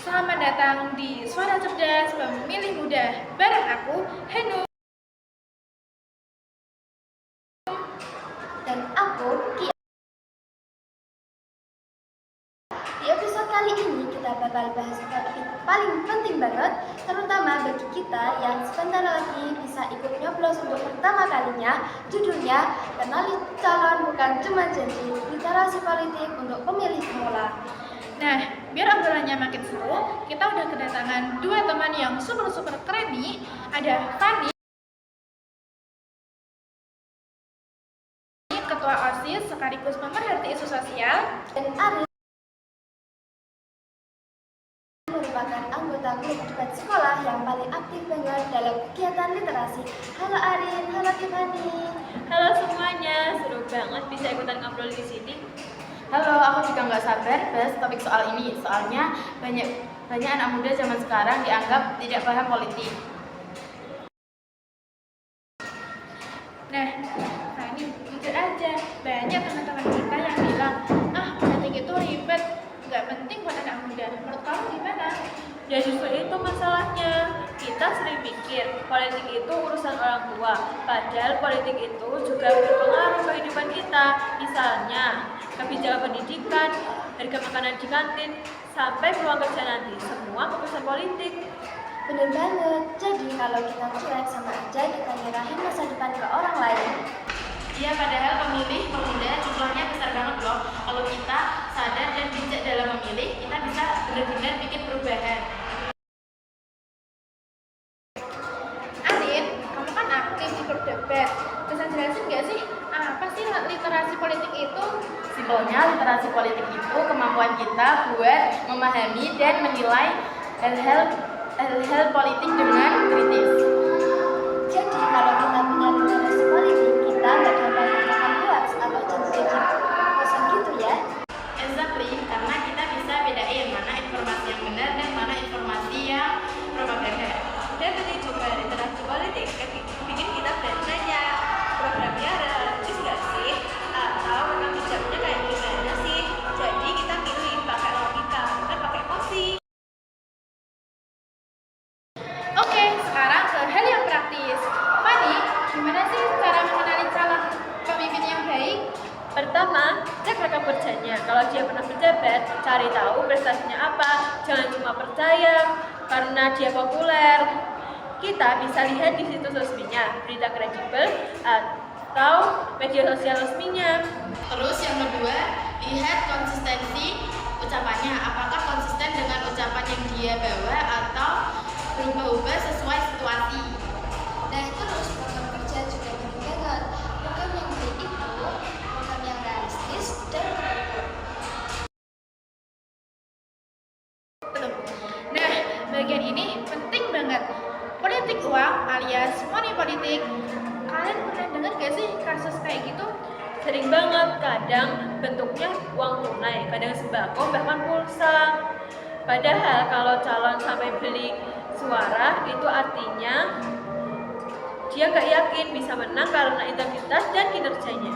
Selamat datang di Suara Cerdas Pemilih Muda. Bareng aku, Henu. Dan aku, Kia. Di episode kali ini kita bakal bahas topik paling penting banget, terutama bagi kita yang sebentar lagi bisa ikut nyoblos untuk pertama kalinya. Judulnya, kenali calon bukan cuma janji, literasi politik untuk pemilih pemula. Nah, biar obrolannya makin seru, kita udah kedatangan dua teman yang super keren nih. Ada Fanny, Ketua OSIS sekaligus pemerhati isu sosial, dan Arin, merupakan anggota grup debat sekolah yang paling aktif banget dalam kegiatan literasi. Halo Arin, halo Tiffany. Halo semuanya, seru banget bisa ikutan ngobrol di sini. Halo, aku juga nggak sabar bahas topik soal ini. Soalnya banyak anak muda zaman sekarang dianggap tidak paham politik. Nah, Fanny, jujur aja, banyak teman-teman kita yang bilang, politik itu ribet, nggak penting buat anak muda. Menurut kamu gimana? Ya justru itu masalahnya. Kita sering pikir politik itu urusan orang tua, padahal politik itu juga berpengaruh kehidupan kita. Misalnya, kebijakan pendidikan, harga makanan di kantin, sampai peluang kerja nanti, semua keputusan politik. Bener banget, jadi kalau kita cuek sama aja kita nyerahin masa depan ke orang lain. Iya, padahal pemilih pemuda jumlahnya besar banget loh. Kalau kita sadar dan bijak dalam memilih, kita bisa benar-benar bikin perubahan. Arin, kamu kan aktif di grup debat. Bisa jelasin nggak sih, apa sih literasi politik itu? Simpelnya, literasi politik itu kemampuan kita buat memahami dan menilai hal-hal politik dengan kritis. Jadi kalau kita punya literasi politik, kita nggak gampang termakan hoax atau janji-janji kosong gitu ya. Exactly, karena kita bisa bedain mana informasi yang benar dan mana informasi yang propaganda. Dan penting juga literasi politik, bikin kita berani nanya, programnya realistis nggak sih? Atau memang bijaknya kayak gimana sih? Jadi kita pilih pakai logika, bukan pakai emosi. Oke, sekarang ke hal yang praktis. Fanny, gimana sih cara mengenali calon pemimpin yang baik? Pertama, cek rekam kerjanya. Kalau dia pernah menjabat, cari tahu prestasinya apa. Jangan cuma percaya karena dia populer. Kita bisa lihat di situs resminya, berita kredibel, atau media sosial resminya. Terus yang kedua, lihat konsistensi ucapannya. Apakah konsisten dengan ucapan yang dia bawa atau berubah-ubah sesuai situasi. Nah terus program kerja juga penting banget. Program yang baik itu program yang realistis dan terukur. Nah, bagian ini penting banget. Politik uang alias money politik. Kalian pernah dengar gak sih kasus kayak gitu? Sering banget, kadang bentuknya uang tunai, kadang sembako, bahkan pulsa. Padahal kalau calon sampai beli suara, itu artinya dia nggak yakin bisa menang karena integritas dan kinerjanya.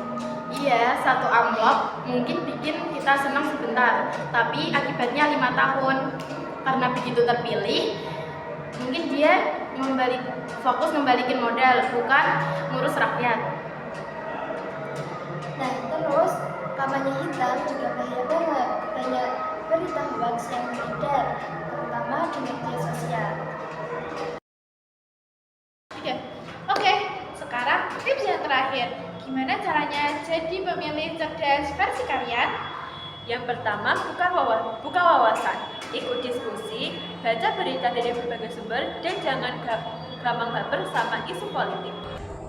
Iya, satu amplop mungkin bikin kita senang sebentar, tapi akibatnya 5 tahun. Karena begitu terpilih, mungkin dia fokus membalikin modal, bukan ngurus rakyat. Nah terus kampanye hitam juga bahaya banget. Banyak berita hoax yang beredar, terutama di media sosial. Iya. Oke, sekarang tips yang terakhir. Gimana caranya jadi pemilih cerdas versi kalian? Yang pertama, buka wawasan, ikut diskusi, baca berita dari berbagai sumber, dan jangan gampang baper sama isu politik.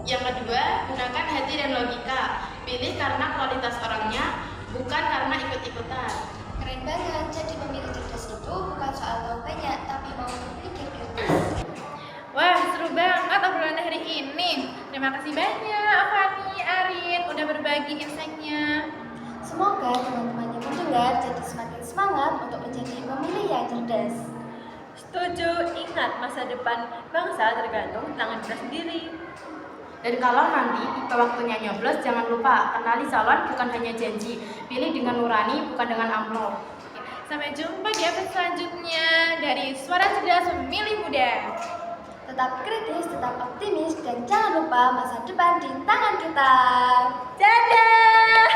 Yang kedua, gunakan hati dan logika. Pilih karena kualitas orangnya, bukan karena ikut-ikutan. Keren banget, jadi pemilih cerdas itu bukan soal tahu banyak, tapi mau berpikir kritis. Wah, seru banget obrolan hari ini. Terima kasih banyak Fanny, Arin, udah berbagi insight-nya. Semoga teman-teman yang mendengar jadi semakin semangat untuk menjadi pemilih yang cerdas. Setuju, ingat masa depan bangsa tergantung tangan kita sendiri. Dan kalau nanti tiba waktunya nyoblos, jangan lupa kenali calon bukan hanya janji. Pilih dengan nurani, bukan dengan amplop. Sampai jumpa di episode selanjutnya dari Suara Cerdas Pemilih Muda. Tetap kritis, tetap optimis, dan jangan lupa masa depan di tangan kita. Dadah!